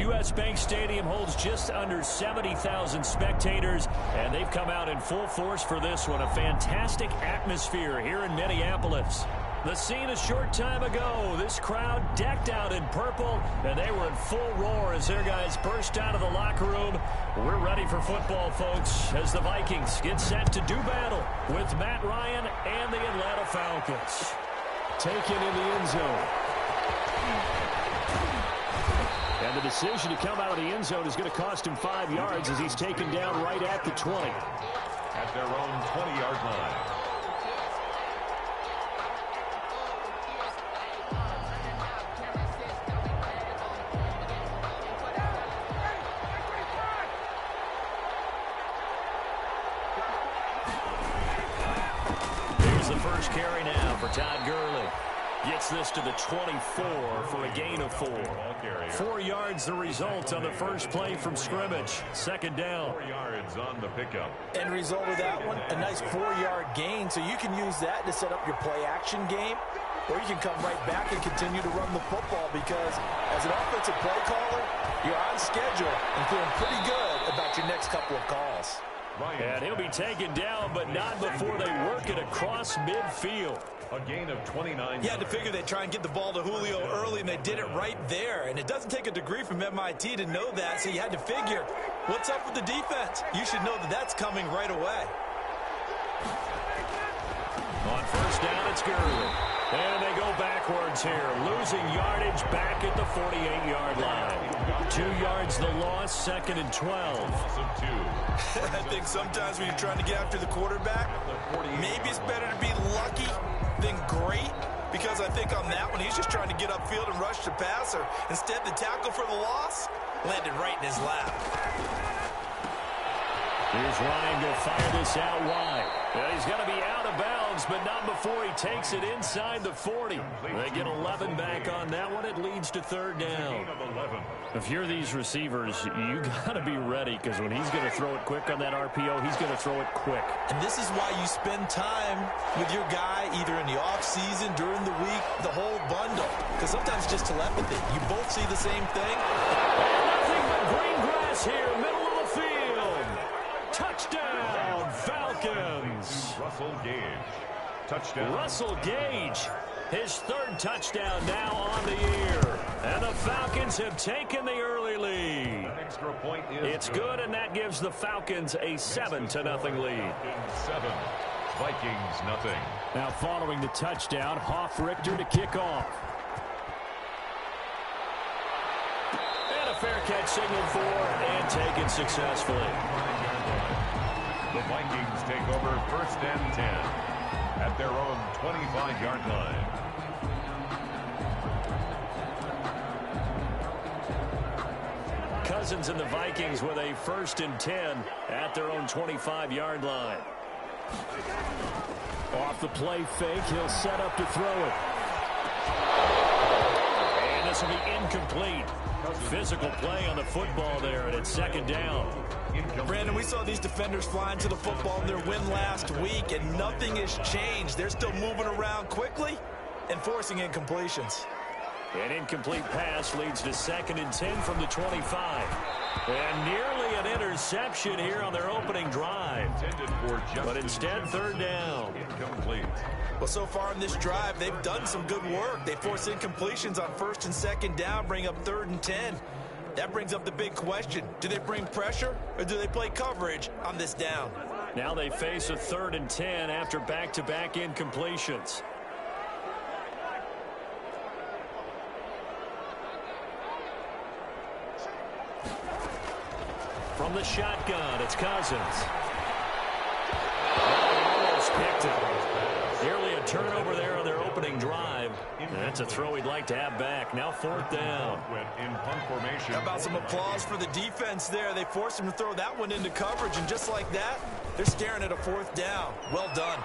U.S. Bank Stadium holds just under 70,000 spectators, and they've come out in full force for this one. A fantastic atmosphere here in Minneapolis. The scene a short time ago, this crowd decked out in purple, and they were in full roar as their guys burst out of the locker room. We're ready for football, folks, as the Vikings get set to do battle with Matt Ryan and the Atlanta Falcons. Taken in the end zone. And the decision to come out of the end zone is going to cost him 5 yards as he's taken down right at the 20. At their own 20-yard line. Here's the first carry now for Todd Gurley. Gets this to the 24 for a gain of 4. 4 yards the result on the first play from scrimmage. Second down. 4 yards on the pickup. End result of that one, a nice 4-yard gain. So you can use that to set up your play-action game, or you can come right back and continue to run the football because as an offensive play caller, you're on schedule and feeling pretty good about your next couple of calls. And he'll be taken down, but not before they work it across midfield. A gain of 29. You had to figure they'd try and get the ball to Julio early, and they did it right there. And it doesn't take a degree from MIT to know that, so you had to figure, what's up with the defense? You should know that that's coming right away. On first down, it's Gurley. And they go backwards here, losing yardage back at the 48-yard line. 2 yards the loss, second and 12. I think sometimes when you're trying to get after the quarterback, maybe it's better to be lucky than great, because I think on that one, he's just trying to get upfield and rush the passer. Instead, the tackle for the loss landed right in his lap. Here's Ryan to fire this out wide. He's going to be out of bounds, but not before he takes it inside the 40. They get 11 back on that one. It leads to third down. If you're these receivers, you got to be ready, because when he's going to throw it quick on that RPO, he's going to throw it quick. And this is why you spend time with your guy either in the offseason, during the week, the whole bundle. Because sometimes it's just telepathy. You both see the same thing. And nothing but green grass here, middle of the field. Touchdown, Falcons. Russell Gage. Touchdown. Russell Gage, his third touchdown now on the year. And the Falcons have taken the early lead. An extra point is it's good, and that gives the Falcons a 7-0 lead. 7. Vikings nothing. Now following the touchdown, Hoff-Richter to kick off. And a fair catch signaled for and taken successfully. The Vikings take over first and 10 at their own 25-yard line. Cousins and the Vikings with a first and 10 at their own 25-yard line. Off the play fake, he'll set up to throw it. And this will be incomplete. Physical play on the football there, and it's second down. Brandon, we saw these defenders flying to the football in their win last week, and nothing has changed. They're still moving around quickly and forcing incompletions. An incomplete pass leads to second and 10 from the 25. And nearly an interception here on their opening drive. But instead, third down. Incomplete. Well, so far in this drive, they've done some good work. They force incompletions on first and second down, bring up third and 10. That brings up the big question. Do they bring pressure, or do they play coverage on this down? Now they face a third and 10 after back-to-back incompletions. From the shotgun, it's Cousins. Almost picked it. Nearly a turnover there on their opening drive. And that's a throw he'd like to have back. Now fourth down. In punt formation. How about some applause for the defense there? They forced him to throw that one into coverage, and just like that, they're staring at a fourth down. Well done.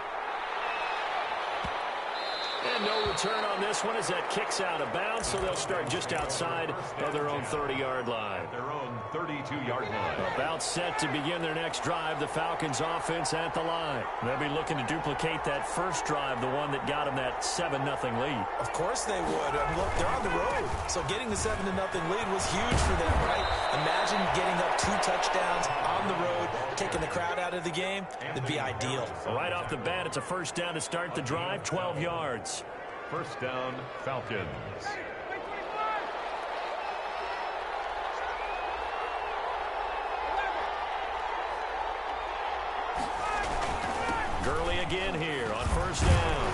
And no return on this one as that kicks out of bounds, so they'll start just outside of their own 30-yard line. Their own 32-yard line. About set to begin their next drive, the Falcons offense at the line. They'll be looking to duplicate that first drive, the one that got them that 7-0 lead. Of course they would. I mean, look, they're on the road. So getting the 7-0 lead was huge for them, right? Imagine getting up 2 touchdowns on the road, taking the crowd out of the game. It'd be ideal. Right off the bat, it's a first down to start the drive, 12 yards. First down, Falcons. Gurley again here on first down.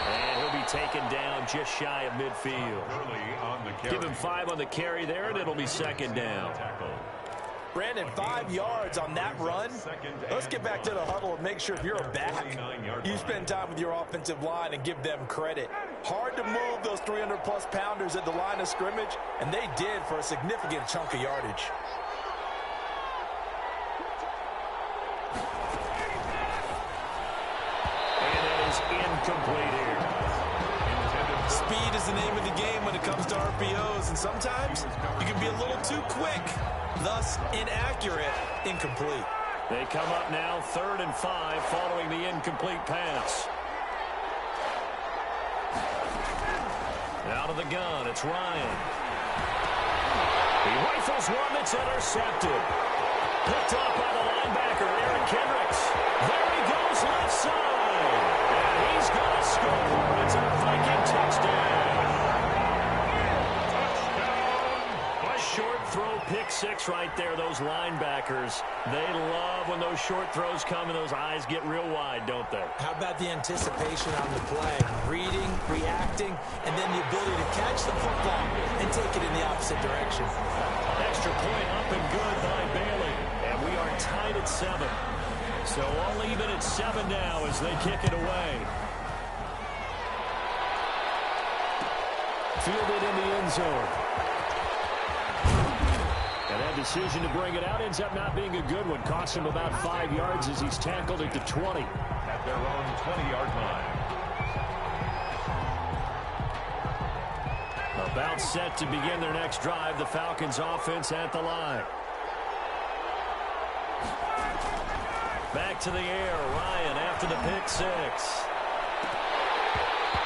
And he'll be taken down just shy of midfield. Gurley on the carry. Give him 5 on the carry there, and it'll be second down. Brandon, 5 yards on that run. Let's get back to the huddle and make sure if you're a back, you spend time with your offensive line and give them credit. Hard to move those 300-plus pounders at the line of scrimmage, and they did for a significant chunk of yardage. Incomplete here. Speed is the name of the game when it comes to RPOs, and sometimes you can be a little too quick, thus inaccurate, incomplete. They come up now 3rd and 5 following the incomplete pass. Out of the gun, it's Ryan. He rifles one that's intercepted. Picked off by the linebacker, Aaron Kendricks. There he goes, left side. And he's going to score. It's a Viking touchdown. A short throw, pick 6 right there. Those linebackers, they love when those short throws come and those eyes get real wide, don't they? How about the anticipation on the play? Reading, reacting, and then the ability to catch the football and take it in the opposite direction. Extra point up and good by Bailey. And we are tied at 7. So all even at 7 now as they kick it away. Fielded in the end zone. And that decision to bring it out ends up not being a good one. Costs him about 5 yards as he's tackled at the 20. At their own 20-yard line. About set to begin their next drive, the Falcons offense at the line. Back to the air, Ryan after the pick 6.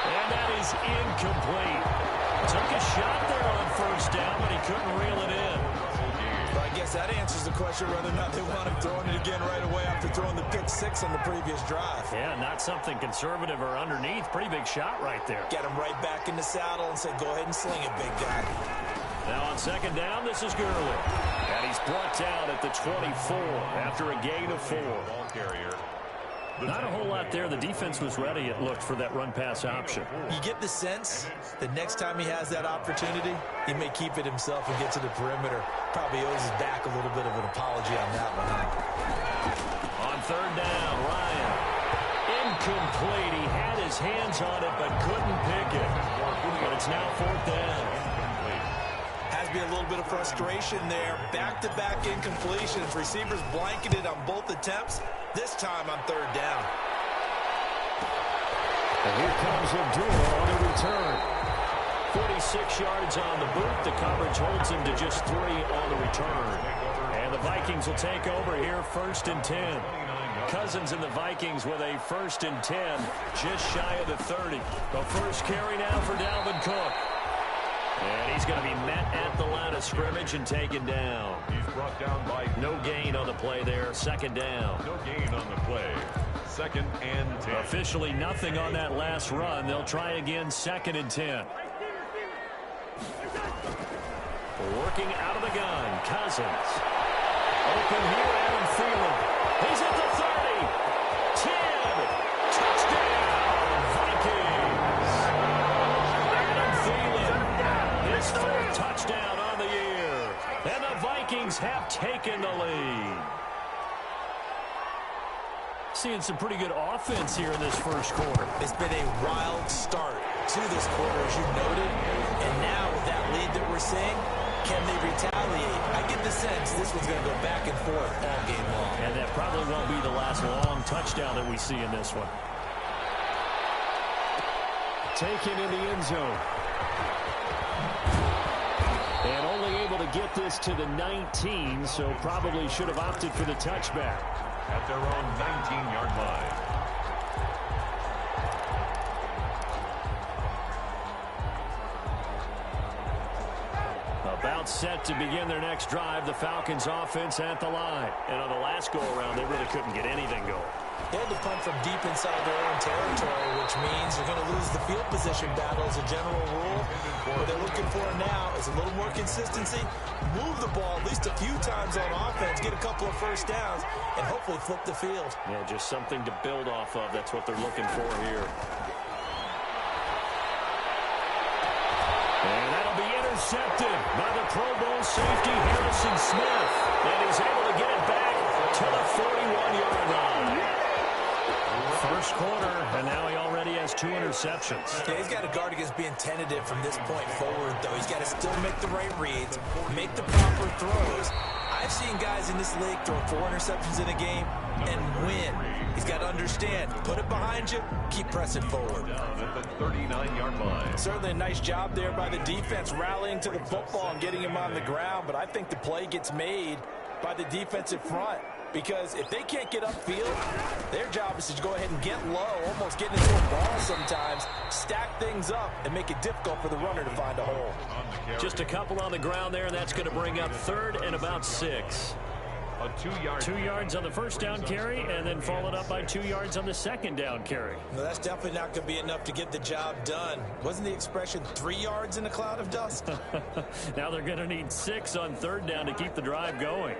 And that is incomplete. Took a shot there on first down, but he couldn't reel it in. Well, I guess that answers the question whether or not they want him throwing it again right away after throwing the pick 6 on the previous drive. Yeah, not something conservative or underneath. Pretty big shot right there. Get him right back in the saddle and say, go ahead and sling it, big guy. Now on second down, this is Gurley. And he's brought down at the 24 after a gain of 4. Ball carrier. Not a whole lot there. The defense was ready, it looked, for that run-pass option. You get the sense that next time he has that opportunity, he may keep it himself and get to the perimeter. Probably owes his back a little bit of an apology on that one. On third down, Ryan. Incomplete. He had his hands on it but couldn't pick it. But it's now 4th down. Has been a little bit of frustration there. Back-to-back incompletions. Receivers blanketed on both attempts. This time on third down. And here comes Abdullah on a return. 46 yards on the boot. The coverage holds him to just 3 on the return. And the Vikings will take over here 1st and 10. Cousins and the Vikings with a 1st and 10, just shy of the 30. The first carry now for Dalvin Cook. And he's going to be met at the line of scrimmage and taken down. He's brought down by no gain on the play there. 2nd down. No gain on the play. 2nd and 10. Officially nothing on that last run. They'll try again 2nd and 10. Working out of the gun. Cousins. Open here, Adam Thielen. He's at the 30. 10. Touchdown, Vikings. Adam Thielen. His 4th touchdown on the year. And the Vikings have taken the lead. Seeing some pretty good offense here in this first quarter. It's been a wild start to this quarter, as you noted. And now with that lead that we're seeing, can they retaliate? I get the sense this one's going to go back and forth all game long. And that probably won't be the last long touchdown that we see in this one. Taken in the end zone. And only able to get this to the 19, so probably should have opted for the touchback. At their own 19-yard line. About set to begin their next drive, the Falcons offense at the line. And on the last go-around, they really couldn't get anything going. They had to punt from deep inside their own territory, which means you're going to lose the field position battle as a general rule. What they're looking for now is a little more consistency, move the ball at least a few times on offense, get a couple of first downs, and hopefully flip the field. Yeah, just something to build off of. That's what they're looking for here. And that'll be intercepted by the Pro Bowl safety Harrison Smith. And he's able to get it back to the 41-yard line. First quarter, and now he already has 2 interceptions. Yeah, he's got to guard against being tentative from this point forward, though. He's got to still make the right reads, make the proper throws. I've seen guys in this league throw 4 interceptions in a game and win. He's got to understand, put it behind you, keep pressing forward. At the 39-yard line. Certainly a nice job there by the defense rallying to the football and getting him on the ground, but I think the play gets made by the defensive front. Because if they can't get upfield, their job is to go ahead and get low, almost get into a ball sometimes, stack things up, and make it difficult for the runner to find a hole. Just a couple on the ground there, and that's going to bring up 3rd and about 6. A 2-yard. 2 yards on the first down carry, and then followed up by 2 yards on the second down carry. Well, that's definitely not going to be enough to get the job done. Wasn't the expression 3 yards in a cloud of dust? Now they're going to need 6 on 3rd down to keep the drive going.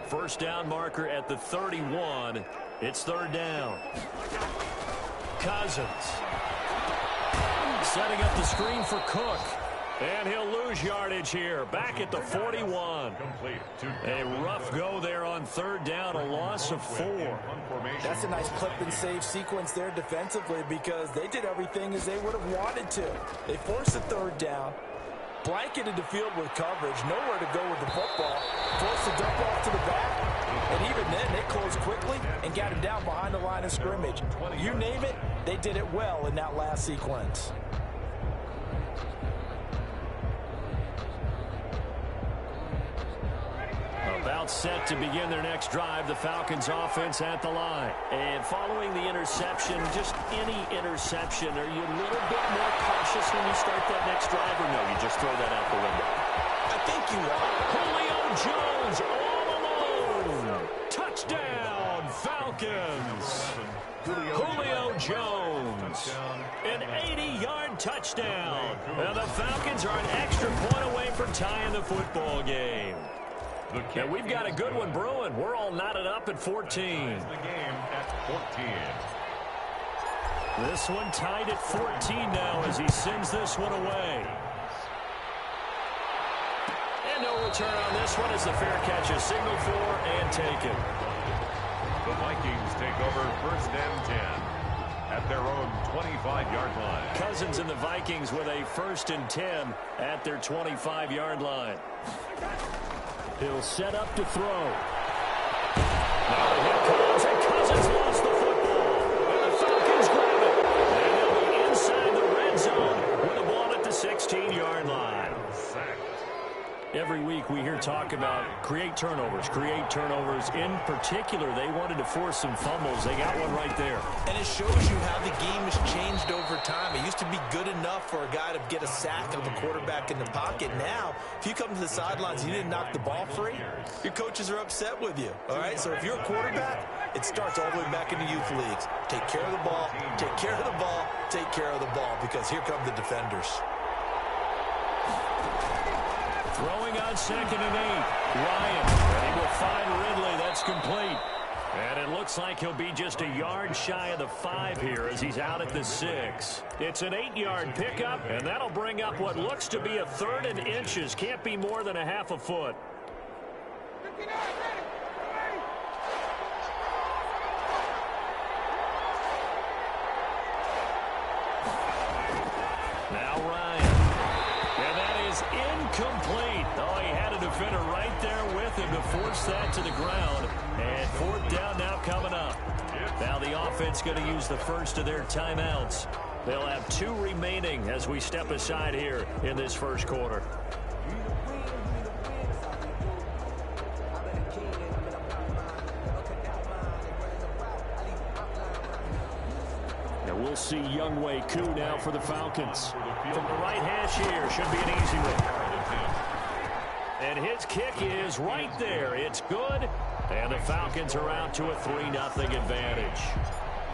First down marker at the 31. It's 3rd down. Cousins. Setting up the screen for Cook. And he'll lose yardage here. Back at the 41. A rough go there on 3rd down. A loss of 4. That's a nice clip and save sequence there defensively because they did everything as they would have wanted to. They forced the 3rd down, blanketed the field with coverage, nowhere to go with the football, forced the dump off to the back, and even then they closed quickly and got him down behind the line of scrimmage. You name it, they did it well in that last sequence. About set to begin their next drive, the Falcons offense at the line. And following the interception, just any interception, are you a little bit more cautious when you start that next drive, or no, you just throw that out the window? I think you are. Julio Jones all alone. Touchdown, Falcons. Julio Jones. An 80-yard touchdown. And the Falcons are an extra point away from tying the football game. And we've got a good one brewing. We're all knotted up at 14. The game at 14. This one tied at 14 now as he sends this one away. And no return on this one as the fair catch is signaled for and taken. The Vikings take over 1st and 10 at their own 25-yard line. Cousins and the Vikings with a 1st and 10 at their 25-yard line. He'll set up to throw. Now the hit comes, and Cousins lost the football. And the Falcons grab it. And they'll be inside the red zone with the ball at the 16-yard line. Every week we hear talk about create turnovers. In particular, they wanted to force some fumbles. They got one right there. And it shows you how the game has changed over time. It used to be good enough for a guy to get a sack of a quarterback in the pocket. Now, if you come to the sidelines and you didn't knock the ball free, your coaches are upset with you. All right? So if you're a quarterback, it starts all the way back in the youth leagues. Take care of the ball, take care of the ball, take care of the ball, because here come the defenders. Throwing on 2nd and 8. Ryan, and he will find Ridley. That's complete. And it looks like he'll be just a yard shy of the 5 here as he's out at the 6. It's an 8-yard pickup, and that'll bring up what looks to be a 3rd and inches. Can't be more than a half a foot. Now Ryan. And that is incomplete. Oh, he had a defender right there with him to force that to the ground. And 4th down now coming up. Now the offense going to use the first of their timeouts. They'll have 2 remaining as we step aside here in this first quarter. And we'll see Younghoe Koo now for the Falcons. From the right hash here, should be an easy one. And his kick is right there. It's good. And the Falcons are out to a 3-0 advantage.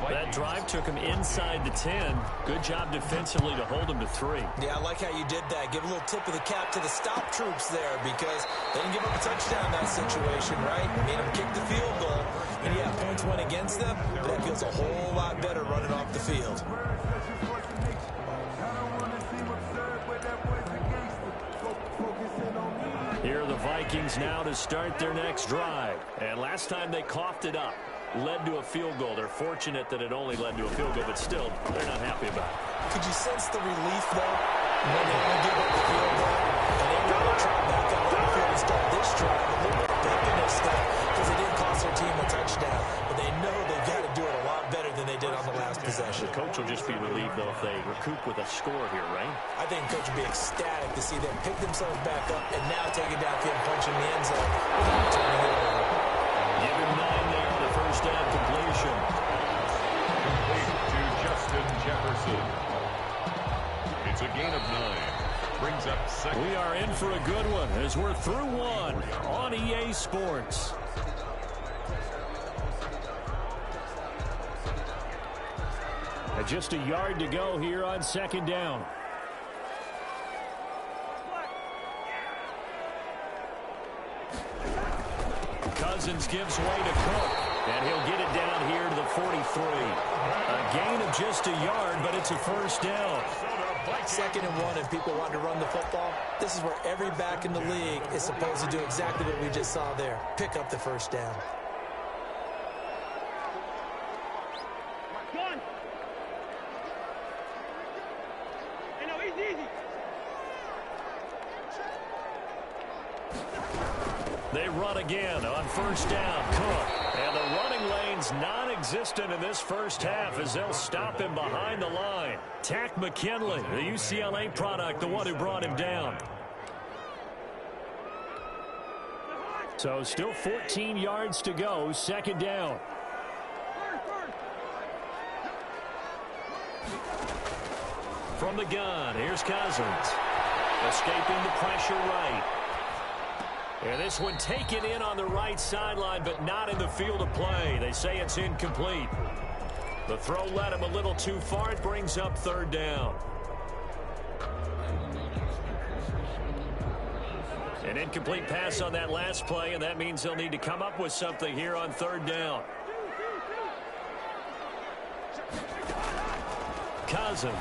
That drive took him inside the 10. Good job defensively to hold him to 3. Yeah, I like how you did that. Give a little tip of the cap to the stop troops there because they didn't give up a touchdown in that situation, right? Made them kick the field goal. And yeah, points went against them, but that feels a whole lot better running off the field. Here are the Vikings now to start their next drive. And last time they coughed it up, led to a field goal. They're fortunate that it only led to a field goal, but still, they're not happy about it. Could you sense the relief, though, when they only give up the field goal? And they really try back up on the field and start this drive. A little bit of bitterness there because they didn't cost their team a touchdown. But they know they've got to do it a lot better than they did on the last possession. The coach will just be relieved, though, if they recoup with a score here, right? I think coach will be ecstatic to see them pick themselves back up and now take it downfield and punch in the end zone without turning it over. Give him 9 there on the first down completion. Complete to Justin Jefferson. It's a gain of 9. Brings up second. We are in for a good one as we're through one on EA Sports. Just a yard to go here on second down. Cousins gives way to Cook, and he'll get it down here to the 43. A gain of just a yard, but it's a first down. 2nd and 1, and people want to run the football. This is where every back in the league is supposed to do exactly what we just saw there. Pick up the first down. They run again on first down. Cook. And the running lane's non-existent in this first half as they'll stop him behind the line. Tack McKinley, the UCLA product, the one who brought him down. So still 14 yards to go, second down. From the gun, here's Cousins. Escaping the pressure right. And this one taken in on the right sideline, but not in the field of play. They say it's incomplete. The throw led him a little too far. It brings up third down. An incomplete pass on that last play, and that means they'll need to come up with something here on third down. Cousins.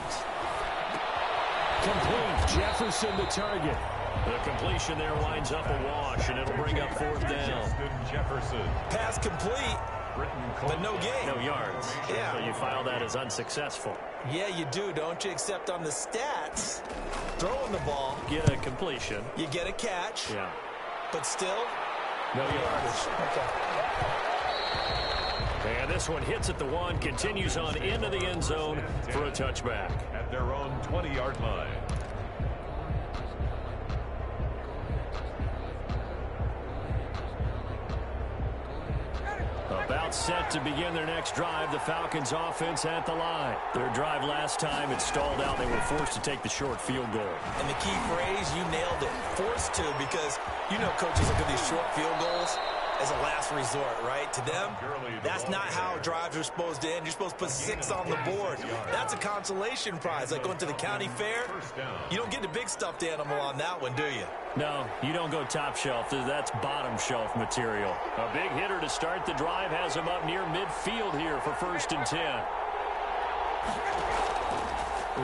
Complete. Jefferson the target. The completion there winds up a wash, and it'll bring up fourth down. Justin Jefferson. Pass complete, but no gain. No yards. Yeah. So you file that as unsuccessful. Yeah, you do, don't you? Except on the stats, throwing the ball. Get a completion. You get a catch. Yeah. But still, no yards. Okay. And this one hits at the 1, continues on into the end zone for a touchback. At their own 20-yard line. About set to begin their next drive, the Falcons offense at the line. Their drive last time, it stalled out. They were forced to take the short field goal. And the key phrase, you nailed it, forced to, because you know coaches look at these short field goals as a last resort, right? To them, that's not how drives are supposed to end. You're supposed to put 6 on the board. That's a consolation prize, like going to the county fair. You don't get the big stuffed animal on that one, do you? No, you don't go top shelf. That's bottom shelf material. A big hitter to start the drive has him up near midfield here for 1st and 10.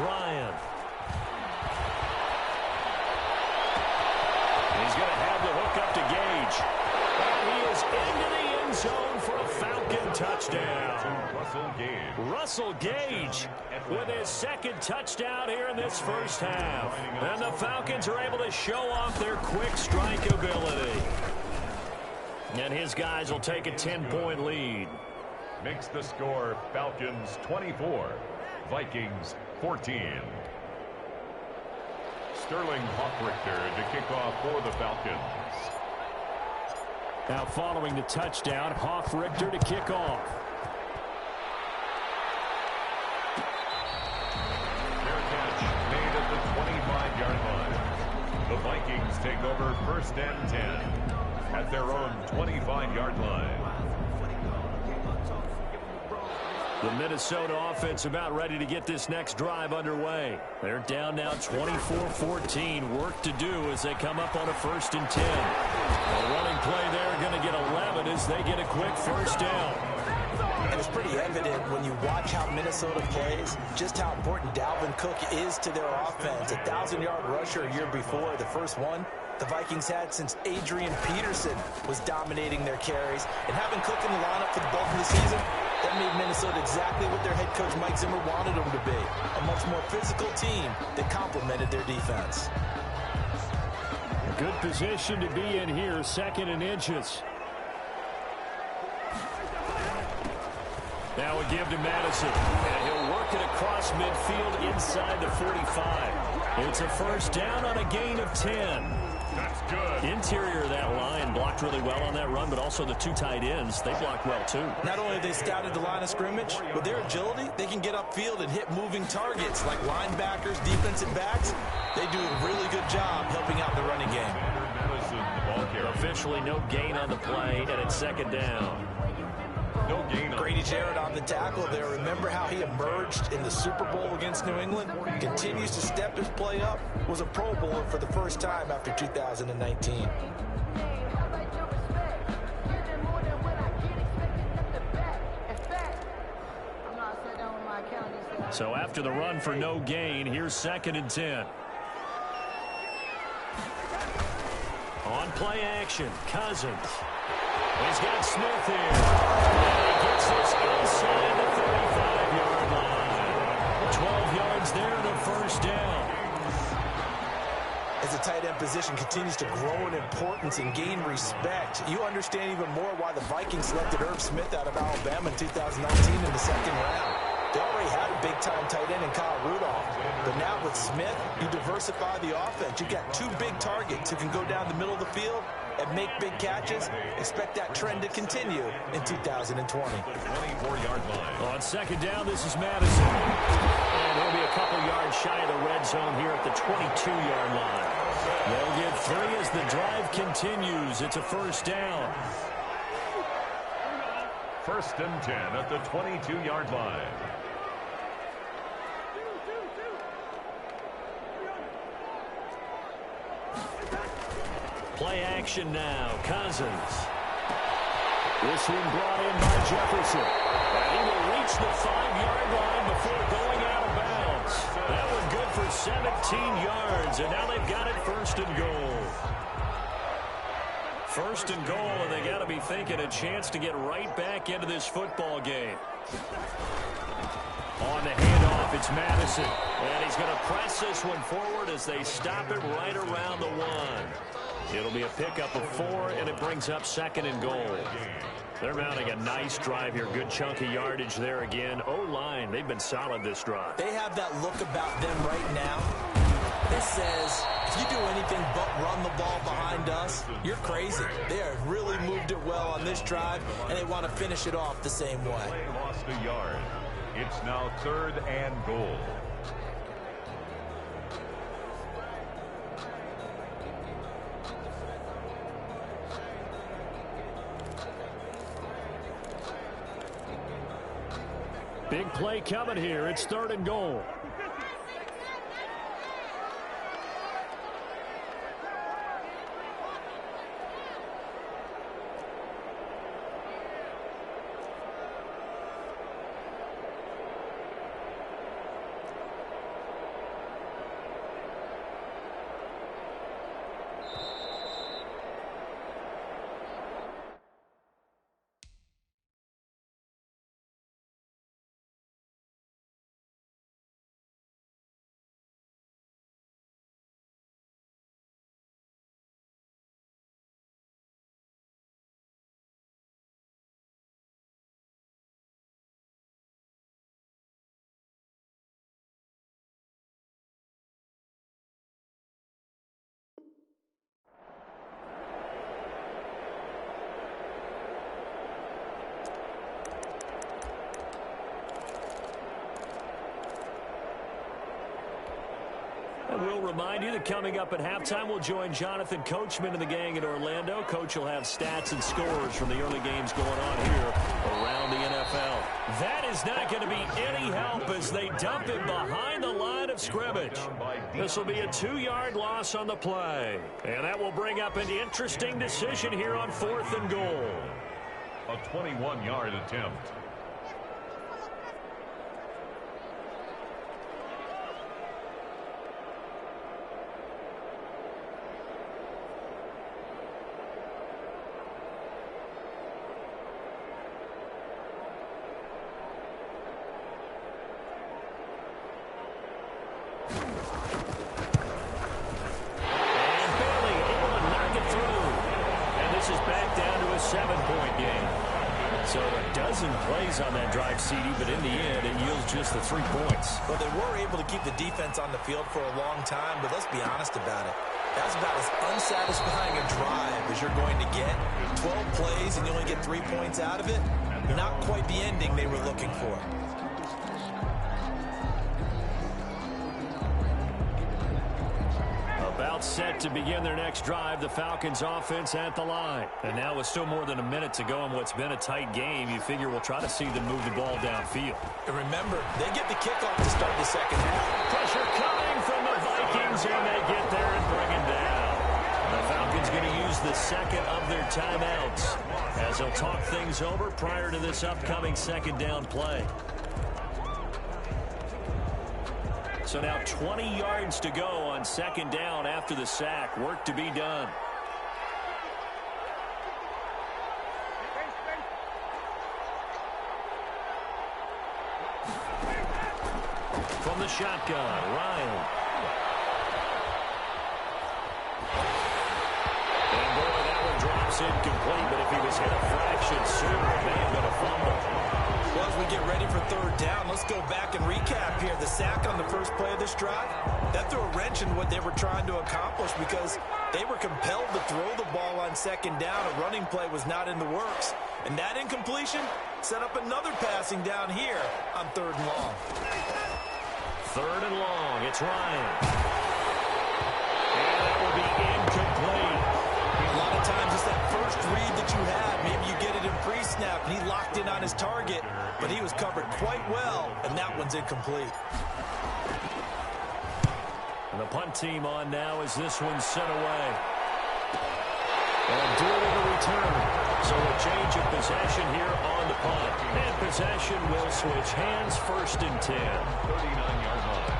Ryan. He's going to have the hook up to Gage. And he is into the end zone for a Falcon touchdown. Russell Gage with his 2nd touchdown here in this first half. And the Falcons are able to show off their quick strike ability. And his guys will take a 10-point lead. Makes the score Falcons 24, Vikings 14. Sterling Hoffrichter to kick off for the Falcons. Now following the touchdown, Hoffrichter to kick off. 25-yard line. The Vikings take over 1st and 10 at their own 25-yard line. The Minnesota offense about ready to get this next drive underway. They're down now 24-14. Work to do as they come up on a 1st and 10. A running play there, going to get 11 as they get a quick 1st down. And it's pretty evident when you watch how Minnesota plays, just how important Dalvin Cook is to their offense. A 1,000-yard rusher a year before, the first one the Vikings had since Adrian Peterson was dominating their carries. And having Cook in the lineup for the bulk of the season, that made Minnesota exactly what their head coach Mike Zimmer wanted them to be. A much more physical team that complemented their defense. A good position to be in here, 2nd and inches. Now we give to Madison, and he'll work it across midfield inside the 45. It's a 1st down on a gain of 10. That's good. Interior of that line blocked really well on that run, but also the 2 tight ends, they blocked well too. Not only have they scouted the line of scrimmage, with their agility, they can get upfield and hit moving targets like linebackers, defensive backs. They do a really good job helping out the running game. Madison, the ball carrier. Officially no gain on the play, and it's 2nd down. No gain on Grady Jarrett on the tackle there. Remember how he emerged in the Super Bowl against New England? Continues to step his play up. Was a Pro Bowler for the first time after 2019. So after the run for no gain, here's 2nd and 10. On play action, Cousins. He's got Smith here. And he gets this inside the 35-yard line. 12 yards there and a 1st down. As the tight end position continues to grow in importance and gain respect, you understand even more why the Vikings selected Irv Smith out of Alabama in 2019 in the 2nd round. They already had a big-time tight end in Kyle Rudolph. But now with Smith, you diversify the offense. You've got 2 big targets who can go down the middle of the field and make big catches. Expect that trend to continue in 2020. 24-yard line. On 2nd down, this is Madison. And he'll be a couple yards shy of the red zone here at the 22-yard line. They'll get 3 as the drive continues. It's a 1st down. 1st and 10 at the 22-yard line. Play action now. Cousins. This one brought in by Jefferson. And he will reach the 5-yard line before going out of bounds. That one good for 17 yards. And now they've got it 1st and goal. 1st and goal, and they got to be thinking a chance to get right back into this football game. On the handoff, it's Madison. And he's going to press this one forward as they stop it right around the 1. It'll be a pickup of 4, and it brings up 2nd and goal. They're mounting a nice drive here. Good chunk of yardage there again. O-line, they've been solid this drive. They have that look about them right now that says, if you do anything but run the ball behind us, you're crazy. They have really moved it well on this drive, and they want to finish it off the same way. They lost a yard. It's now 3rd and goal. Big play coming here. It's 3rd and goal. we'll remind you that coming up at halftime, we'll join Jonathan Coachman and the gang in Orlando. Coach will have stats and scores from the early games going on here around the NFL. That is not going to be any help as they dump it behind the line of scrimmage. This will be a 2-yard loss on the play. And that will bring up an interesting decision here on 4th and goal. A 21-yard attempt. On that drive, CD, but in the end, it yields just the 3 points. Well, they were able to keep the defense on the field for a long time, but let's be honest about it. That's about as unsatisfying a drive as you're going to get. 12 plays and you only get 3 points out of it. Not quite the ending they were looking for. About set to begin their next drive, the Falcons offense at the line. And now with still more than a minute to go in what's been a tight game, you figure we'll try to see them move the ball downfield. And remember, they get the kickoff to start the second half. Pressure coming from the Vikings, and they get there and bring him down. The Falcons going to use the second of their timeouts as they'll talk things over prior to this upcoming second down play. So now 20 yards to go on second down after the sack. Work to be done. From the shotgun, Ryan. And boy, that one drops incomplete, but if he was hit a fraction sooner, it may have been a fumble. Well, as we get ready for third down, let's go back and recap here. The sack on the first play of this drive, that threw a wrench in what they were trying to accomplish because they were compelled to throw the ball on second down. A running play was not in the works. And that incompletion set up another passing down here on third and long. Third and long, it's Ryan. And that will be incomplete. A lot of times it's that first read that you have. Maybe you get it in pre-snap, and he locked in on his target, but he was covered quite well, and that one's incomplete. And the punt team on now as this one's sent away. And doing the return. So a change of possession here on the punt. And possession will switch hands, 1st and 10. 39-yard line.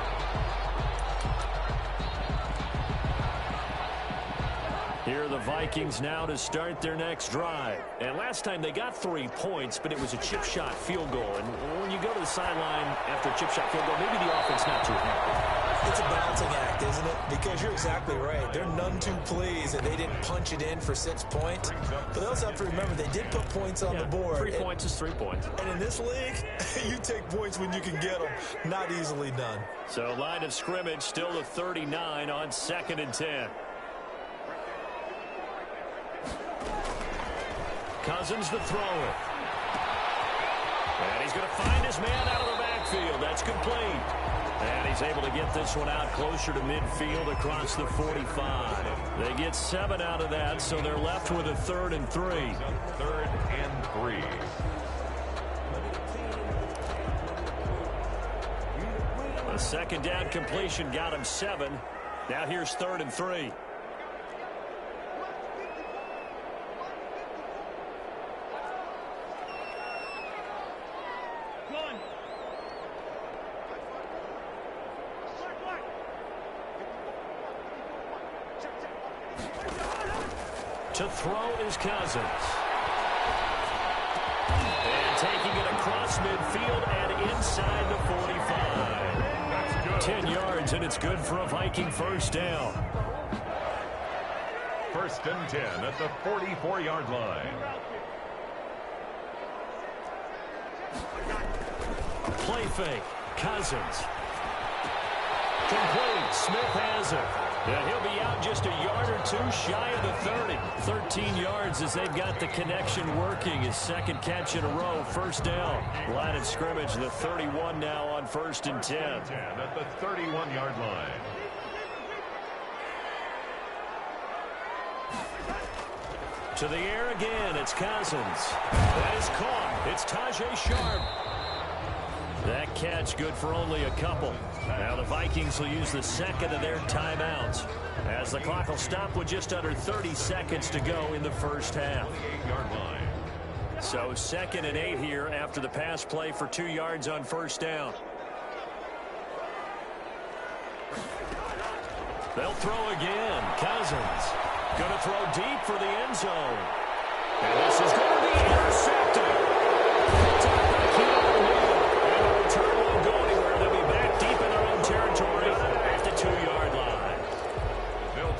Here are the Vikings now to start their next drive. And last time they got 3 points, but it was a chip shot field goal. And when you go to the sideline after a chip shot field goal, maybe the offense not too happy. It's a balancing act, isn't it? Because you're exactly right. They're none too pleased that they didn't punch it in for 6 points. But they also have to remember they did put points on the board. 3 points is 3 points. And in this league, you take points when you can get them. Not easily done. So line of scrimmage still the 39 on 2nd and 10. Cousins to throw it. And he's going to find his man out of the backfield. That's complete. And he's able to get this one out closer to midfield across the 45. They get 7 out of that, so they're left with a 3rd and 3. 3rd and 3. A second down completion got him 7. Now here's 3rd and 3. To throw is Cousins. And taking it across midfield and inside the 45. 10 yards, and it's good for a Viking first down. 1st and 10 at the 44-yard line. Play fake. Cousins. Complete. Smith has it. And he'll be out just a yard or two shy of the 30. 13 yards as they've got the connection working. His second catch in a row. First down. Line of scrimmage, the 31 now on 1st and 10. At the 31-yard line. To the air again, it's Cousins. That is caught. It's Tajay Sharp. That catch good for only a couple. Now the Vikings will use the second of their timeouts, as the clock will stop with just under 30 seconds to go in the first half. So 2nd and 8 here after the pass play for 2 yards on first down. They'll throw again. Cousins going to throw deep for the end zone. And this is going to be intercepted. Picked up by Keanu Neal. And the return won't go anywhere. They'll be back deep in their own territory at the 2-yard line.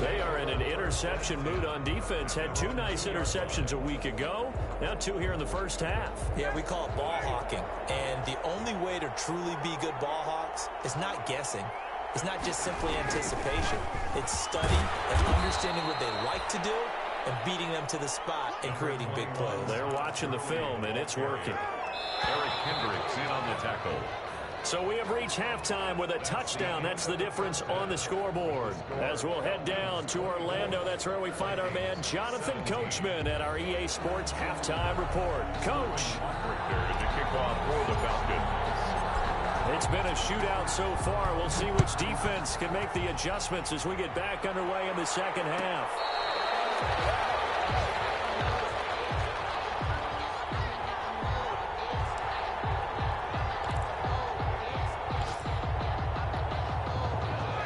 They are in an interception mood on defense. Had 2 nice interceptions a week ago. Now 2 here in the first half. Yeah, we call it ball hawking. And the only way to truly be good ball hawks is not guessing. It's not just simply anticipation. It's study and understanding what they like to do and beating them to the spot and creating big plays. They're watching the film, and it's working. Eric Kendricks in on the tackle. So we have reached halftime with a touchdown. That's the difference on the scoreboard. As we'll head down to Orlando, that's where we find our man Jonathan Coachman at our EA Sports Halftime Report. Coach. The kickoff for the Falcons. It's been a shootout so far. We'll see which defense can make the adjustments as we get back underway in the second half.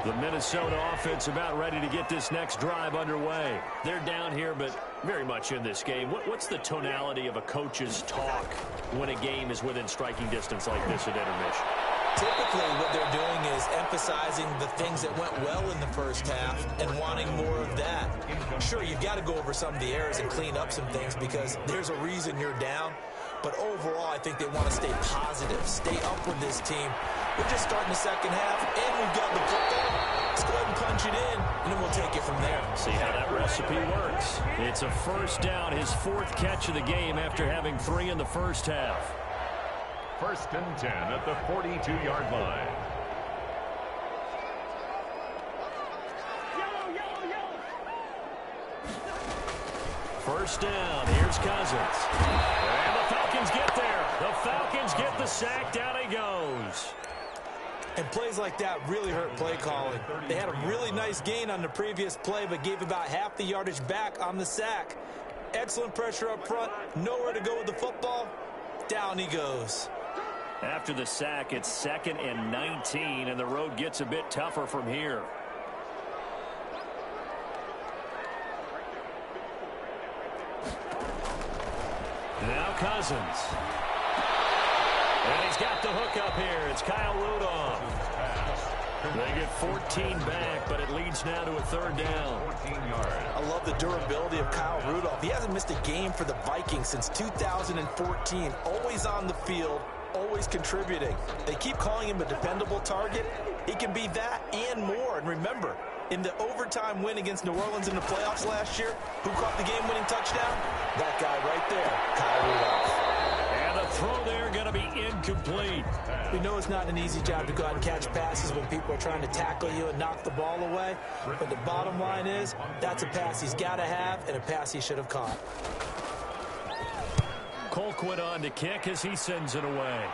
The Minnesota offense about ready to get this next drive underway. They're down here, but very much in this game. What's the tonality of a coach's talk when a game is within striking distance like this at intermission? Typically, what they're doing is emphasizing the things that went well in the first half and wanting more of that. Sure, you've got to go over some of the errors and clean up some things because there's a reason you're down. But overall, I think they want to stay positive, stay up with this team. We're just starting the second half, and we've got the football. Let's go ahead and punch it in, and then we'll take it from there. See how that recipe works. It's a first down, his 4th catch of the game after having 3 in the first half. 1st and 10 at the 42-yard line. First down, here's Cousins. And the Falcons get there. The Falcons get the sack, down he goes. And plays like that really hurt play calling. They had a really nice gain on the previous play, but gave about half the yardage back on the sack. Excellent pressure up front, nowhere to go with the football. Down he goes. After the sack, it's 2nd and 19, and the road gets a bit tougher from here. Now Cousins. And he's got the hook up here. It's Kyle Rudolph. They get 14 back, but it leads now to a 3rd down. 14 yards. I love the durability of Kyle Rudolph. He hasn't missed a game for the Vikings since 2014. Always on the field, always contributing. They keep calling him a dependable target. He can be that and more. And remember, in the overtime win against New Orleans in the playoffs last year, who caught the game-winning touchdown? That guy right there, Kyle Rudolph. And the throw there going to be incomplete. We know it's not an easy job to go out and catch passes when people are trying to tackle you and knock the ball away. But the bottom line is, that's a pass he's got to have and a pass he should have caught. Colquitt on to kick as he sends it away.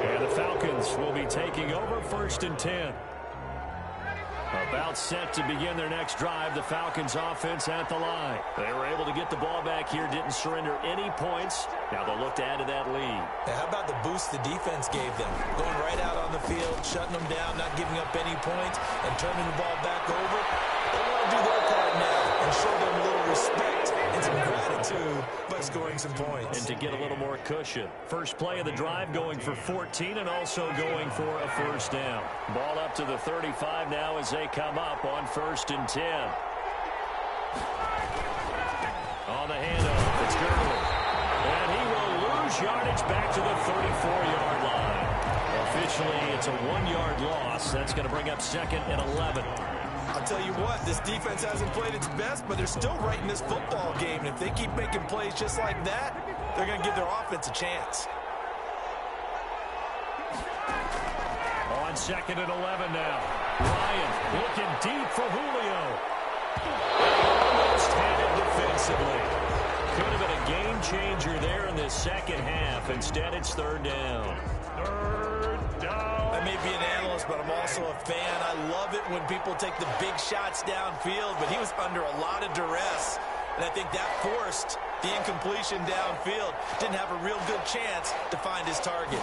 And the Falcons will be taking over 1st and 10. About set to begin their next drive, the Falcons offense at the line. They were able to get the ball back here, didn't surrender any points. Now they'll look to add to that lead. Now, how about the boost the defense gave them? Going right out on the field, shutting them down, not giving up any points, and turning the ball back over. They want to do their part now and show them a little respect and some gratitude by scoring some points. And to get a little more cushion. First play of the drive going for 14 and also going for a 1st down. Ball up to the 35 now as they come up on 1st and 10. On the handoff, it's Gurley. And he will lose yardage back to the 34-yard line. Officially, it's a 1-yard loss. That's going to bring up 2nd and 11. I'll tell you what, this defense hasn't played its best, but they're still right in this football game. And if they keep making plays just like that, they're going to give their offense a chance. on 2nd and 11 now. Ryan looking deep for Julio. Almost had it defensively. Could have been a game changer there in this second half. Instead, it's 3rd down. 3rd down. I may be an analyst, but I'm also a fan. I love it when people take the big shots downfield, but he was under a lot of duress. And I think that forced the incompletion downfield. Didn't have a real good chance to find his target.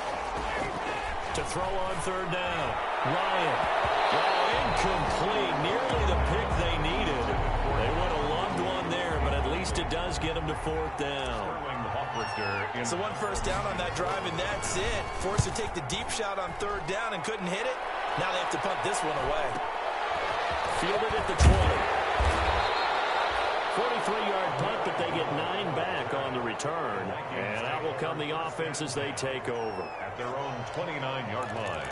To throw on 3rd down. Ryan. Incomplete. Nearly the pick they needed. They would have loved one there, but at least it does get them to 4th down. So 1 first down on that drive, and that's it. Forced to take the deep shot on 3rd down and couldn't hit it. Now they have to punt this one away. Fielded at the 20. 43-yard punt, but they get 9 back on the return. And out will come the offense as they take over. At their own 29-yard line.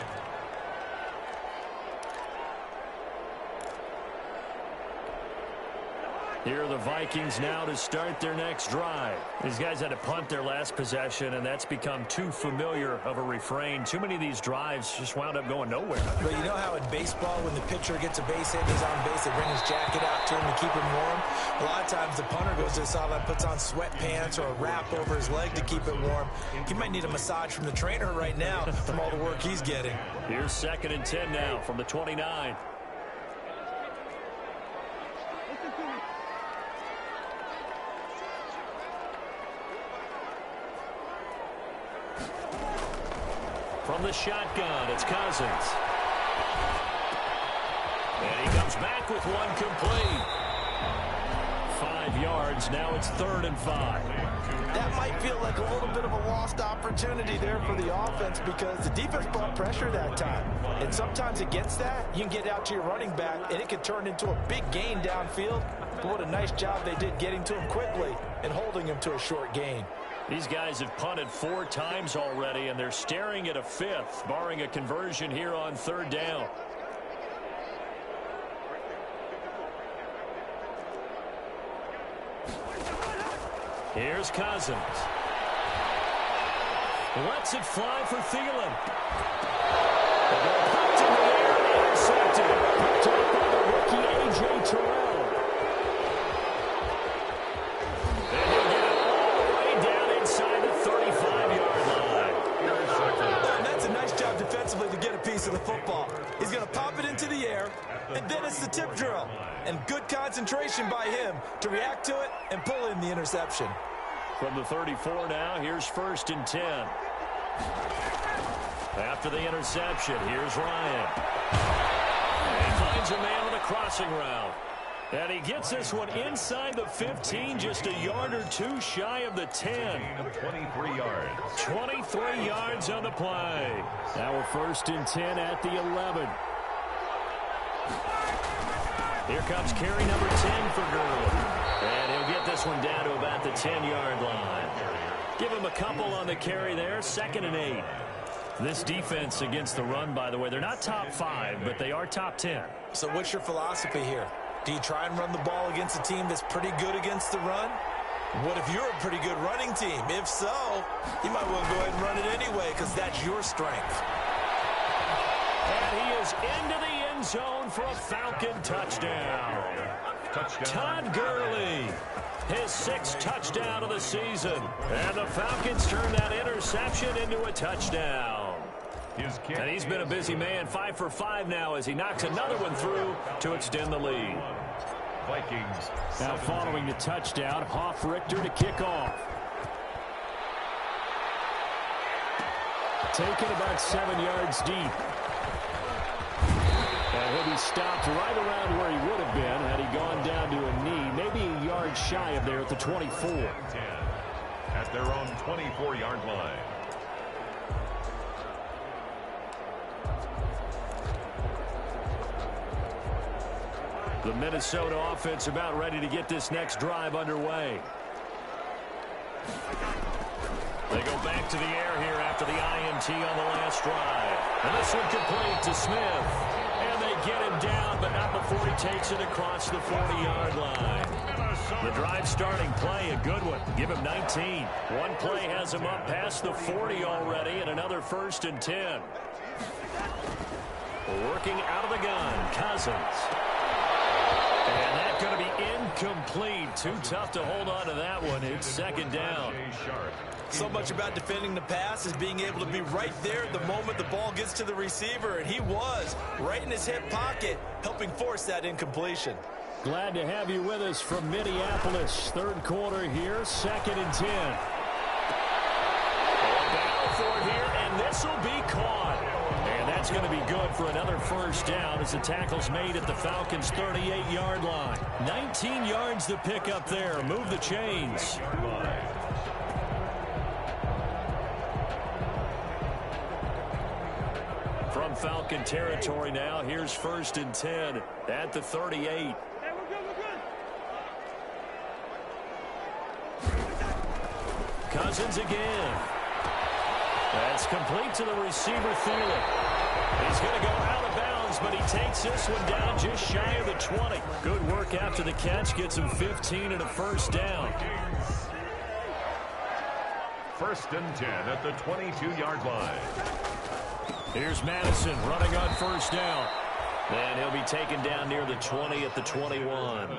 Here are the Vikings now to start their next drive. These guys had to punt their last possession, and that's become too familiar of a refrain. Too many of these drives just wound up going nowhere. But you know how in baseball, when the pitcher gets a base hit and he's on base, they bring his jacket out to him to keep him warm? A lot of times the punter goes to the sideline, puts on sweatpants or a wrap over his leg to keep it warm. He might need a massage from the trainer right now from all the work he's getting. Here's 2nd and 10 now from the 29. From the shotgun, it's Cousins. And he comes back with one complete. 5 yards, now it's 3rd and 5. That might feel like a little bit of a lost opportunity there for the offense because the defense brought pressure that time. And sometimes against that, you can get out to your running back, and it can turn into a big gain downfield. But what a nice job they did getting to him quickly and holding him to a short gain. These guys have punted 4 times already, and they're staring at a 5th, barring a conversion here on 3rd down. Here's Cousins. Lets it fly for Thielen. Popped in the air and intercepted. Picked up by the rookie A.J. Terrell. To get a piece of the football. He's going to pop it into the air, and then it's the tip drill. And good concentration by him to react to it and pull in the interception. From the 34 now, here's 1st and 10. After the interception, here's Ryan. And he finds a man on the crossing route. And he gets this one inside the 15, just a yard or 2 shy of the 10. 23 yards. 23 yards on the play. Now we're 1st and 10 at the 11. Here comes carry number 10 for Gurley. And he'll get this one down to about the 10-yard line. Give him a couple on the carry there, 2nd and 8. This defense against the run, by the way, they're not top 5, but they are top 10. So what's your philosophy here? Do you try and run the ball against a team that's pretty good against the run? What if you're a pretty good running team? If so, you might well go ahead and run it anyway because that's your strength. And he is into the end zone for a Falcon touchdown. Todd Gurley, his 6th touchdown of the season. And the Falcons turn that interception into a touchdown. And he's been a busy man, 5 for 5 now as he knocks another one through to extend the lead. Vikings. Now following the touchdown, Richter to kick off. Taken about 7 yards deep. And he'll be stopped right around where he would have been had he gone down to a knee, maybe a yard shy of there at the 24. At their own 24-yard line. The Minnesota offense about ready to get this next drive underway. They go back to the air here after the INT on the last drive. And this one complete to Smith. And they get him down, but not before he takes it across the 40-yard line. The drive starting play, a good one. Give him 19. One play has him up past the 40 already, and another 1st and 10. Working out of the gun, Cousins. And that's going to be incomplete. Too tough to hold on to that one. It's second down. So much about defending the pass is being able to be right there at the moment the ball gets to the receiver, and he was right in his hip pocket, helping force that incompletion. Glad to have you with us from Minneapolis. Third quarter here, 2nd and 10. Battle for it here, and this will be caught. And that's going to be good for another first down as the tackle's made at the Falcons' 38-yard line. 19 yards to pick up there. Move the chains. From Falcon territory now, here's 1st and 10 at the 38. Cousins again. That's complete to the receiver, Thielen. He's going to go out of bounds, but he takes this one down just shy of the 20. Good work after the catch. Gets him 15 and a first down. 1st and 10 at the 22-yard line. Here's Madison running on first down. And he'll be taken down near the 20 at the 21.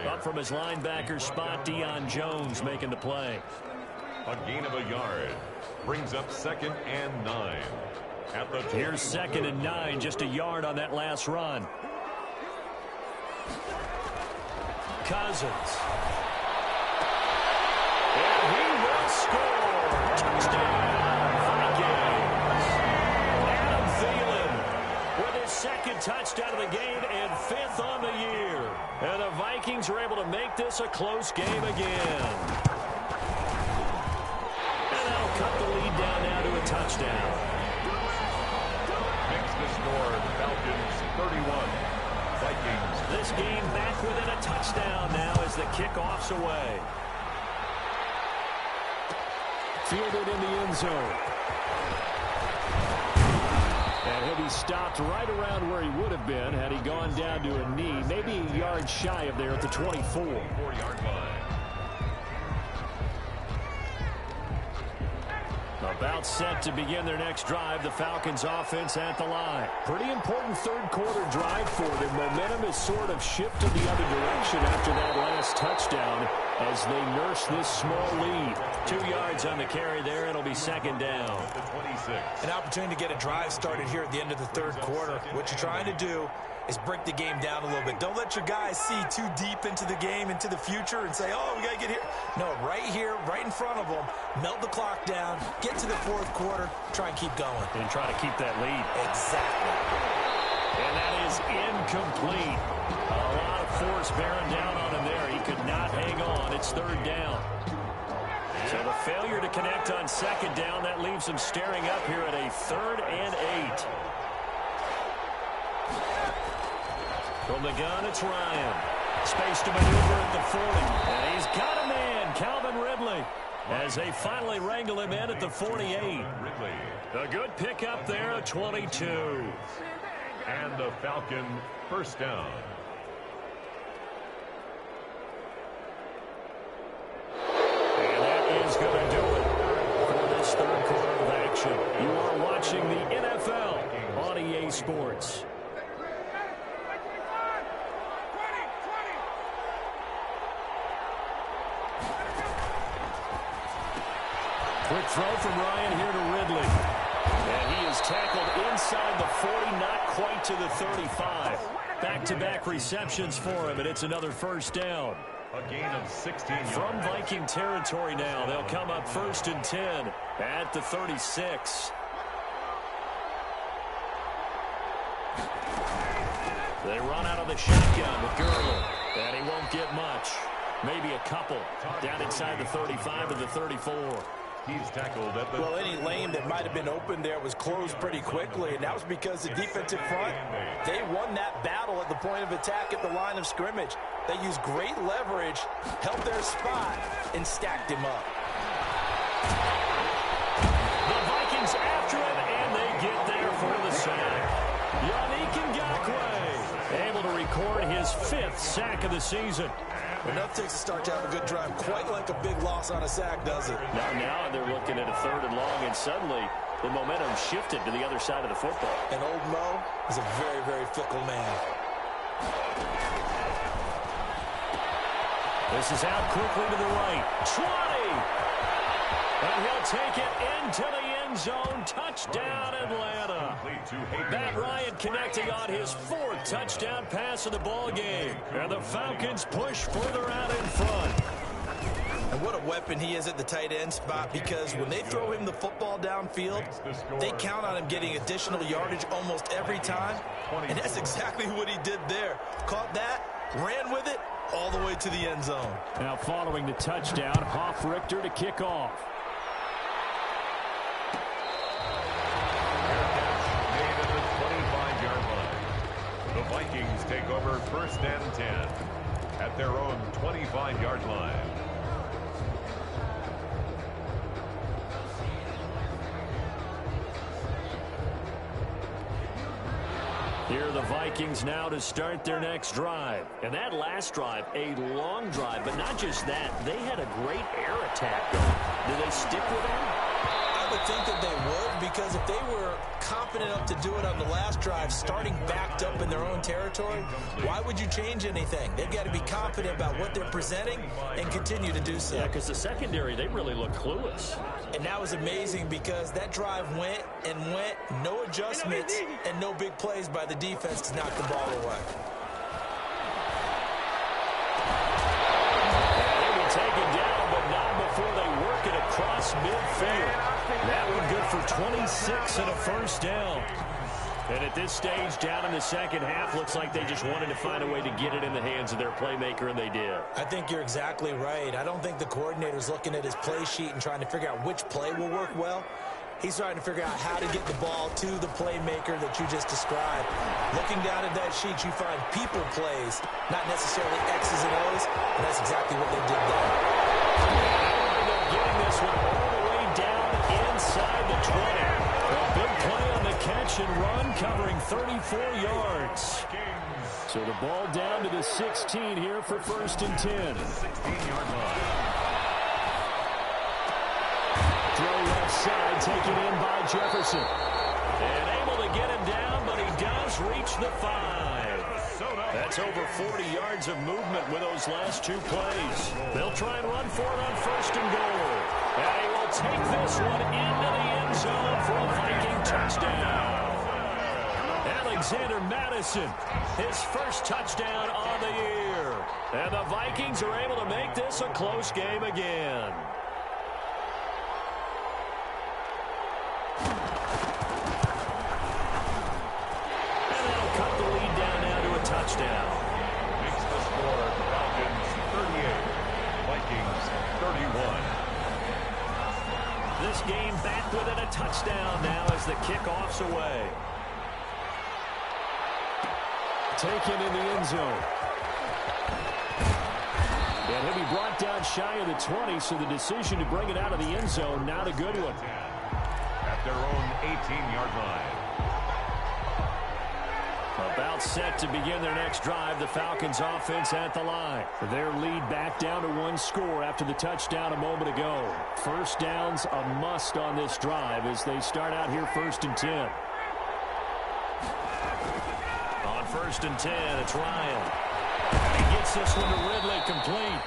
Up from his linebacker spot, Deion Jones making the play. A gain of a yard. Brings up 2nd and 9. At the Here's 2nd and 9, just a yard on that last run. Cousins. And he will score. Touchdown, Vikings. Adam Thielen with his 2nd touchdown of the game and 5th on the year. And the Vikings are able to make this a close game again. And that'll cut the lead down now to a touchdown. Makes the score Falcons 31. Vikings. This game back within a touchdown now as the kickoff's away. Fielded in the end zone. And he'll be stopped right around where he would have been had he gone down to a knee, maybe a yard shy of there at the 24. 4-yard line. About set to begin their next drive, the Falcons offense at the line. Pretty important third quarter drive for them. Momentum has sort of shifted the other direction after that last touchdown as they nurse this small lead. 2 yards on the carry there. It'll be 2nd down. An opportunity to get a drive started here at the end of the third quarter. What you're trying to do is break the game down a little bit. Don't let your guys see too deep into the game, into the future, and say, oh, we got to get here. No, right here, right in front of them, melt the clock down, get to the fourth quarter, try and keep going. And try to keep that lead. Exactly. And that is incomplete. A lot of force bearing down on him there. He could not hang on. It's 3rd down. So the failure to connect on 2nd down, that leaves him staring up here at a 3rd and 8. From the gun, it's Ryan. Space to maneuver at the 40. And he's got a man, Calvin Ridley, as they finally wrangle him in at the 48. A good pickup there at 22. And the Falcon first down. And that is going to do it for this third quarter of action. You are watching the NFL on EA Sports. Quick throw from Ryan here to Ridley. And he is tackled inside the 40, not quite to the 35. Back-to-back receptions for him, and it's another first down. A gain of 16 yards. From Viking territory now, they'll come up 1st and 10 at the 36. They run out of the shotgun with Gurley, and he won't get much. Maybe a couple down inside the 35 and the 34. He's tackled at the... Well, any lane that might have been open there was closed pretty quickly, and that was because the defensive front, they won that battle at the point of attack at the line of scrimmage. They used great leverage, held their spot, and stacked him up. The Vikings after him, and they get there for the sack. Yannick Ngakoue able to record his 5th sack of the season. Enough takes a start to have a good drive. Quite like a big loss on a sack, does it? Now they're looking at a 3rd and long, and suddenly the momentum shifted to the other side of the football. And old Mo is a very, very fickle man. This is out quickly to the right. 20! And he'll take it into the end zone. Touchdown, Atlanta. Matt Ryan connecting on his 4th touchdown pass of the ball game. And the Falcons push further out in front. And what a weapon he is at the tight end spot, because when they throw him the football downfield, they count on him getting additional yardage almost every time. And that's exactly what he did there. Caught that, ran with it, all the way to the end zone. Now following the touchdown, Hoff-Richter to kick off. The Vikings take over 1st and 10 at their own 25-yard line. Here are the Vikings now to start their next drive. And that last drive, a long drive, but not just that. They had a great air attack going. Do they stick with that? I would think that they would, because if they were confident enough to do it on the last drive, starting backed up in their own territory, why would you change anything? They've got to be confident about what they're presenting and continue to do so. Yeah, because the secondary, they really look clueless. And that was amazing, because that drive went and went, no adjustments, and no big plays by the defense to knock the ball away. They will take it down, but not before they work it across midfield. That one good for 26 and a first down. And at this stage, down in the second half, looks like they just wanted to find a way to get it in the hands of their playmaker, and they did. I think you're exactly right. I don't think the coordinator's looking at his play sheet and trying to figure out which play will work well. He's trying to figure out how to get the ball to the playmaker that you just described. Looking down at that sheet, you find people plays, not necessarily X's and O's, and that's exactly what they did there. Getting this one all the way down inside the 20. A big play on the catch and run, covering 34 yards. So the ball down to the 16 here for 1st and 10. 16-yard line. Throw left side, taken in by Jefferson. And able to get him down, but he does reach the 5. That's over 40 yards of movement with those last 2 plays. They'll try and run for it on 1st and goal. And he will take this one into the end zone for a Viking touchdown. Alexander Madison, his first touchdown on the year. And the Vikings are able to make this a close game again. Touchdown. Makes the score Falcons 38, Vikings 31. This game back within a touchdown now as the kickoff's away. Taken in the end zone. And he'll be brought down shy of the 20, so the decision to bring it out of the end zone, not a good one. At their own 18-yard line. About set to begin their next drive, the Falcons offense at the line. Their lead back down to 1 score after the touchdown a moment ago. First down's a must on this drive as they start out here 1st and 10. On 1st and 10, it's Ryan. He gets this one to Ridley complete.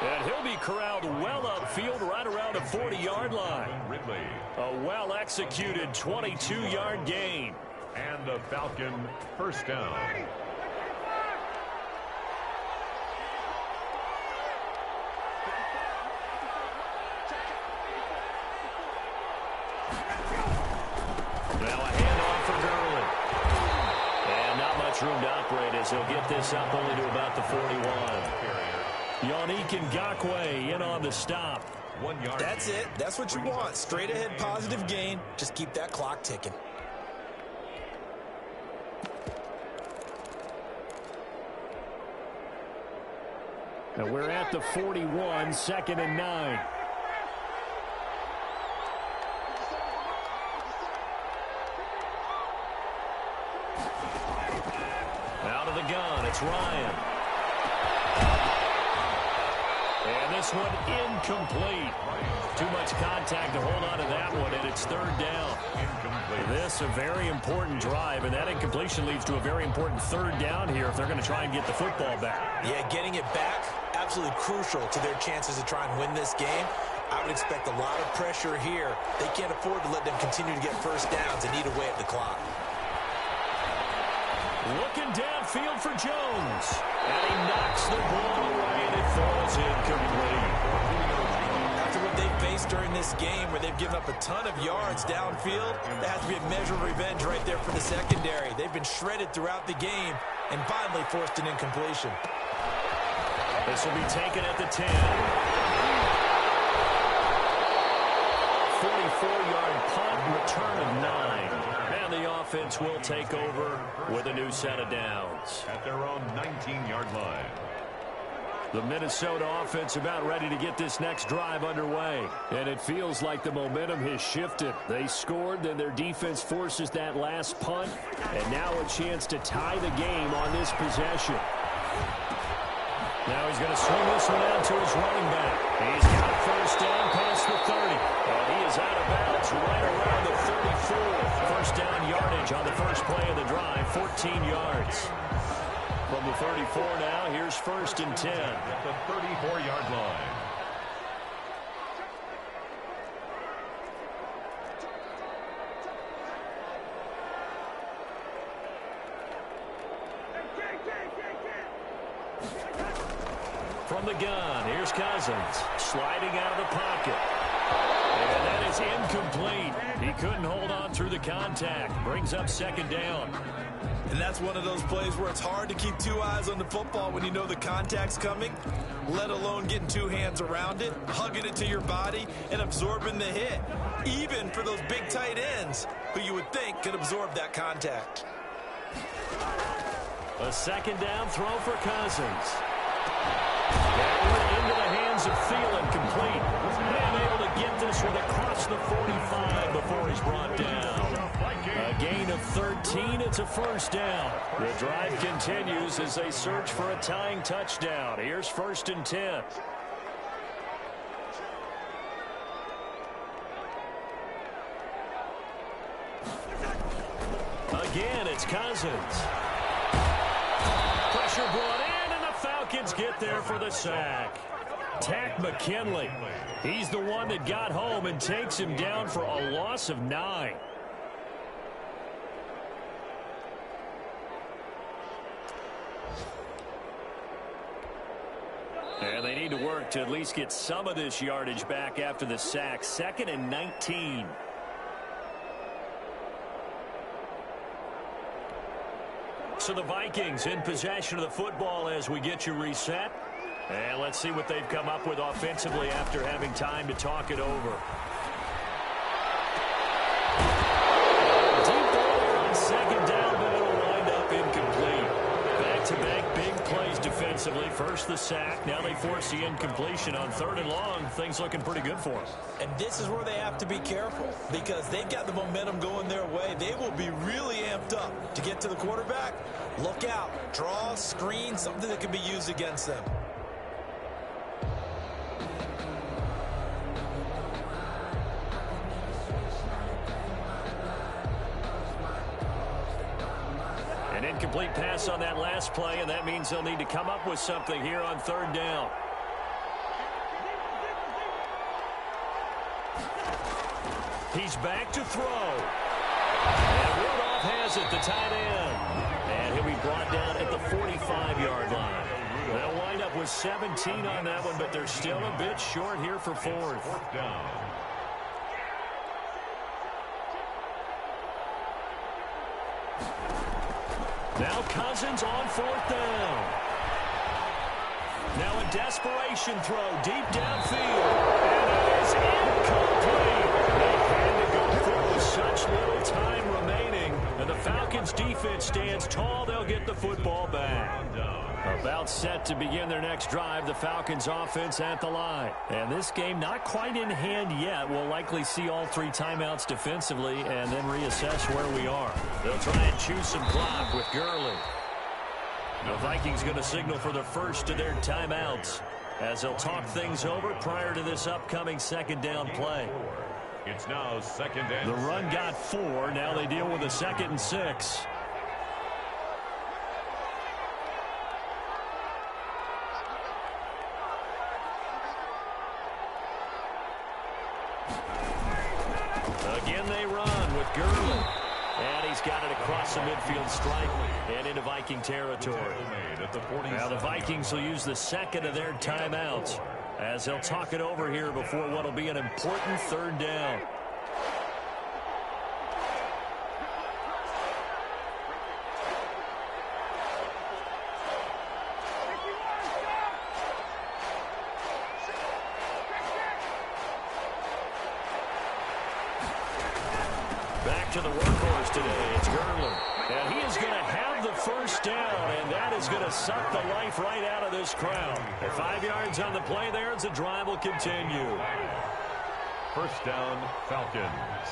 And he'll be corralled well upfield right around the 40-yard line. Ridley. A well-executed 22-yard gain. And the Falcon first down. Now a handoff for Gurley. And not much room to operate as he'll get this up only to about the 41. Yannick Ngakoue in on the stop. 1 yard. That's it. That's what you want. Straight ahead positive gain. Just keep that clock ticking. And we're at the 41, 2nd and 9. Out of the gun, it's Ryan. And this one incomplete. Too much contact to hold on to that one, and it's third down. This a very important drive, and that incompletion leads to a very important third down here if they're going to try and get the football back. Yeah, getting it back, absolutely crucial to their chances to try and win this game. I would expect a lot of pressure here. They can't afford to let them continue to get first downs and eat away at the clock. Looking downfield for Jones. And he knocks the ball away, and it falls incomplete. After what they faced during this game where they've given up a ton of yards downfield, that has to be a measure of revenge right there for the secondary. They've been shredded throughout the game and finally forced an incompletion. This will be taken at the 10. 44-yard punt, return of 9. And the offense will take over with a new set of downs. At their own 19-yard line. The Minnesota offense about ready to get this next drive underway. And it feels like the momentum has shifted. They scored, then their defense forces that last punt. And now a chance to tie the game on this possession. Now he's going to swing this one out to his running back. He's got a first down past the 30. And he is out of bounds right around the 34. First down yardage on the first play of the drive, 14 yards. From the 34 now, here's first and 10. At the 34-yard line. From the gun, here's Cousins, sliding out of the pocket. And that is incomplete. He couldn't hold on through the contact. Brings up second down. And that's one of those plays where it's hard to keep two eyes on the football when you know the contact's coming, let alone getting two hands around it, hugging it to your body, and absorbing the hit. Even for those big tight ends who you would think could absorb that contact. A second down throw for Cousins. Into the hands of Thielen, complete. And able to get this one across the 45 before he's brought down. A gain of 13, it's a first down. The drive continues as they search for a tying touchdown. Here's first and 10. Again, it's Cousins. Pressure brought in, and the Falcons get there for the sack. Tack McKinley. He's the one that got home and takes him down for a loss of 9. And they need to work to at least get some of this yardage back after the sack. Second and 19. So the Vikings in possession of the football as we get you reset. And let's see what they've come up with offensively after having time to talk it over. Deep ball on second down, but it'll wind up incomplete. Back-to-back big plays defensively. First the sack. Now they force the incompletion on third and long. Things looking pretty good for them. And this is where they have to be careful because they've got the momentum going their way. They will be really amped up to get to the quarterback. Look out. Draw, screen, something that can be used against them. An incomplete pass on that last play, and that means they'll need to come up with something here on third down. He's back to throw. And Rudolph has it, the tight end. And he'll be brought down at the 45-yard line. They'll wind up with 17 on that one, but they're still a bit short here for fourth. Down. Now Cousins on fourth down. Now a desperation throw deep downfield. And it is incomplete. They had to go through with such little time remaining. And the Falcons defense stands tall. They'll get the football back. About set to begin their next drive, the Falcons offense at the line. And this game not quite in hand yet. We'll likely see all three timeouts defensively and then reassess where we are. They'll try and choose some clock with Gurley. The Vikings going to signal for the first of their timeouts. as they'll talk things over prior to this upcoming second down play. It's now second and The run got 4. Now they deal with a 2nd and 6. Again they run with Gurley. And he's got it across the midfield stripe and into Viking territory. Now the Vikings will use the second of their timeouts as they'll talk it over here before what will be an important 3rd down. Back to the workhorse today. It's Gurley. And he is going to have the first down, and that is going to suck the life right out of this crowd. At 5 yards on the play there, as the drive will continue. First down, Falcons.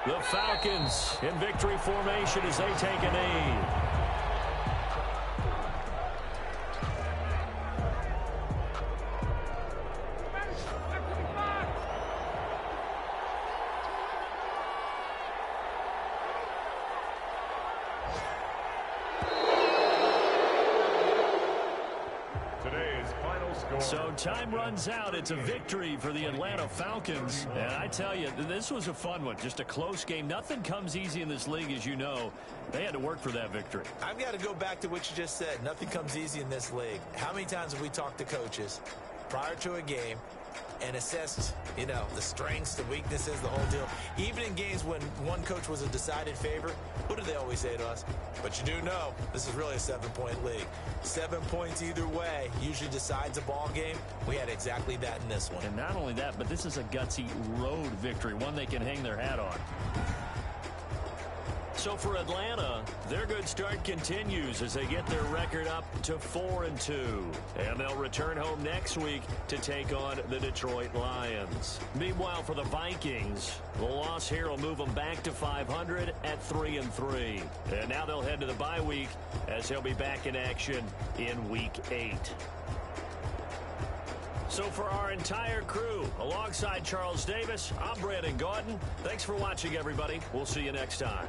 The Falcons in victory formation as they take a knee. So time runs out. It's a victory for the Atlanta Falcons. And I tell you, this was a fun one. Just a close game. Nothing comes easy in this league, as you know. They had to work for that victory. I've got to go back to what you just said. Nothing comes easy in this league. How many times have we talked to coaches prior to a game and assessed, you know, the strengths, the weaknesses, the whole deal? Even in games when one coach was a decided favorite, what do they always say to us? But you do know this is really a 7-point league. 7 points either way usually decides a ball game. We had exactly that in this one. And not only that, but this is a gutsy road victory, one they can hang their hat on. So for Atlanta, their good start continues as they get their record up to 4-2. And they'll return home next week to take on the Detroit Lions. Meanwhile, for the Vikings, the loss here will move them back to 500 at 3-3. And now they'll head to the bye week as they'll be back in action in Week 8. So for our entire crew, alongside Charles Davis, I'm Brandon Gaudin. Thanks for watching, everybody. We'll see you next time.